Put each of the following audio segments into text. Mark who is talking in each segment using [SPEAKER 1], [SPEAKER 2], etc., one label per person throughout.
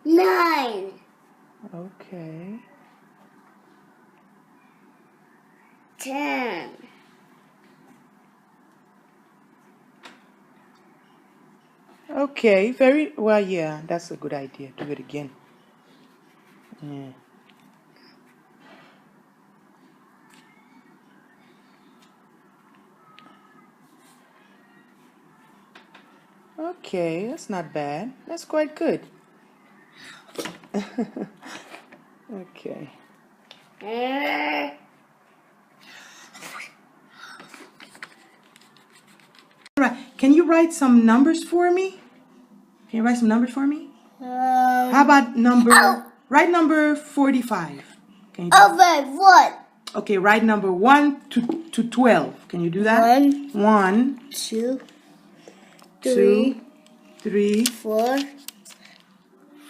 [SPEAKER 1] 9.
[SPEAKER 2] Okay.
[SPEAKER 1] 10.
[SPEAKER 2] Okay, very well. Yeah, that's a good idea. Do it again. Yeah. Okay, that's not bad. That's quite good. Okay. Right. Can you write some numbers for me? Can you write some numbers for me? How about write number 45. Can you do
[SPEAKER 1] What?
[SPEAKER 2] Okay, write number 1 to 12. Can you do that? 1,
[SPEAKER 1] 2,
[SPEAKER 2] 2, 3,
[SPEAKER 1] 4.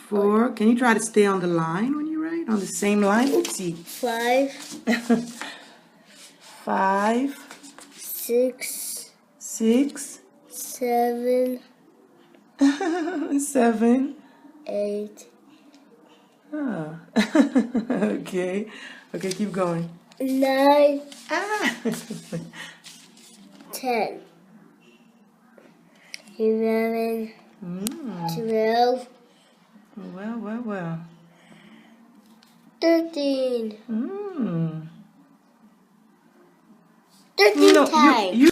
[SPEAKER 2] 4. Can you try to stay on the line when you write? On the same line? Oopsie.
[SPEAKER 1] 5.
[SPEAKER 2] 5.
[SPEAKER 1] 6.
[SPEAKER 2] 6.
[SPEAKER 1] 7.
[SPEAKER 2] 7.
[SPEAKER 1] 8.
[SPEAKER 2] Oh. Okay. Okay, keep going.
[SPEAKER 1] 9.
[SPEAKER 2] Ah.
[SPEAKER 1] 10. 11. 12.
[SPEAKER 2] Well.
[SPEAKER 1] 13. 13
[SPEAKER 2] No,
[SPEAKER 1] times.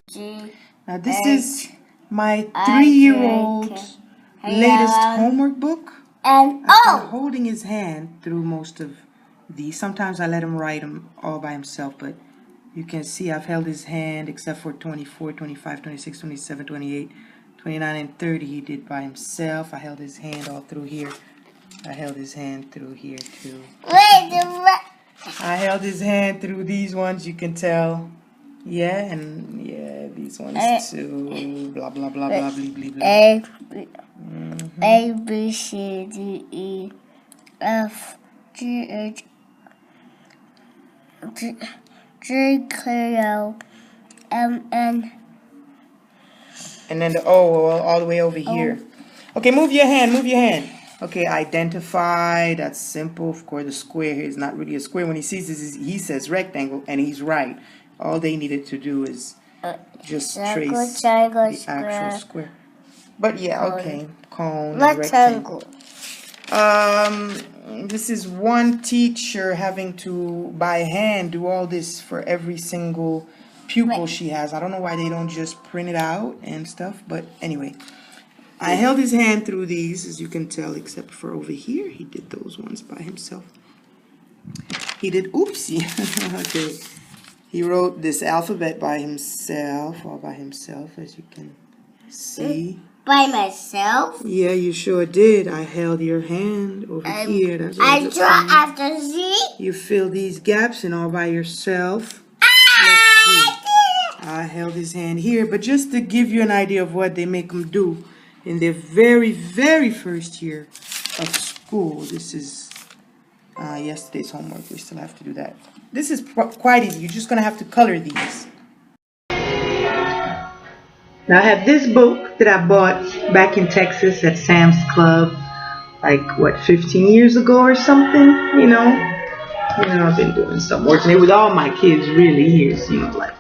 [SPEAKER 2] Now this is my 3-year-old's latest homework book.
[SPEAKER 1] And
[SPEAKER 2] I've been holding his hand through most of these. Sometimes I let him write them all by himself, but you can see I've held his hand except for 24, 25, 26, 27, 28, 29, and 30 he did by himself. I held his hand all through here. I held his hand through here too. I held his hand through these ones, you can tell. Yeah, and yeah, these ones too. Blah, blah, blah, blah, blah, blah, blah.
[SPEAKER 1] A, B, C, D, E, F, G, H, J, K, L, M, N.
[SPEAKER 2] And then the O all the way over here. Okay, move your hand. Okay, identify, that's simple. Of course, the square here is not really a square. When he sees this, he says rectangle, and he's right. All they needed to do is just trace the actual square. But yeah, okay, cone, rectangle. This is one teacher having to, by hand, do all this for every single pupil she has. I don't know why they don't just print it out and stuff, but anyway. I held his hand through these, as you can tell, except for over here. He did those ones by himself. He did, oopsie. Okay. He wrote this alphabet by himself, all by himself, as you can see.
[SPEAKER 1] By myself?
[SPEAKER 2] Yeah, you sure did. I held your hand over here. That's what
[SPEAKER 1] I draw after Z.
[SPEAKER 2] You fill these gaps in all by yourself. Let's see. I held his hand here, but just to give you an idea of what they make them do in their very, very first year of school. This is yesterday's homework. We still have to do that. This is quite easy. You're just going to have to color these. Now I have this book that I bought back in Texas at Sam's Club, like, what, 15 years ago or something, you know? I've been doing some work, and it was all my kids' really years, like,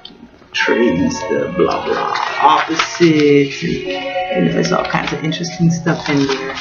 [SPEAKER 2] trees, the blah blah, opposites, and there's all kinds of interesting stuff in there.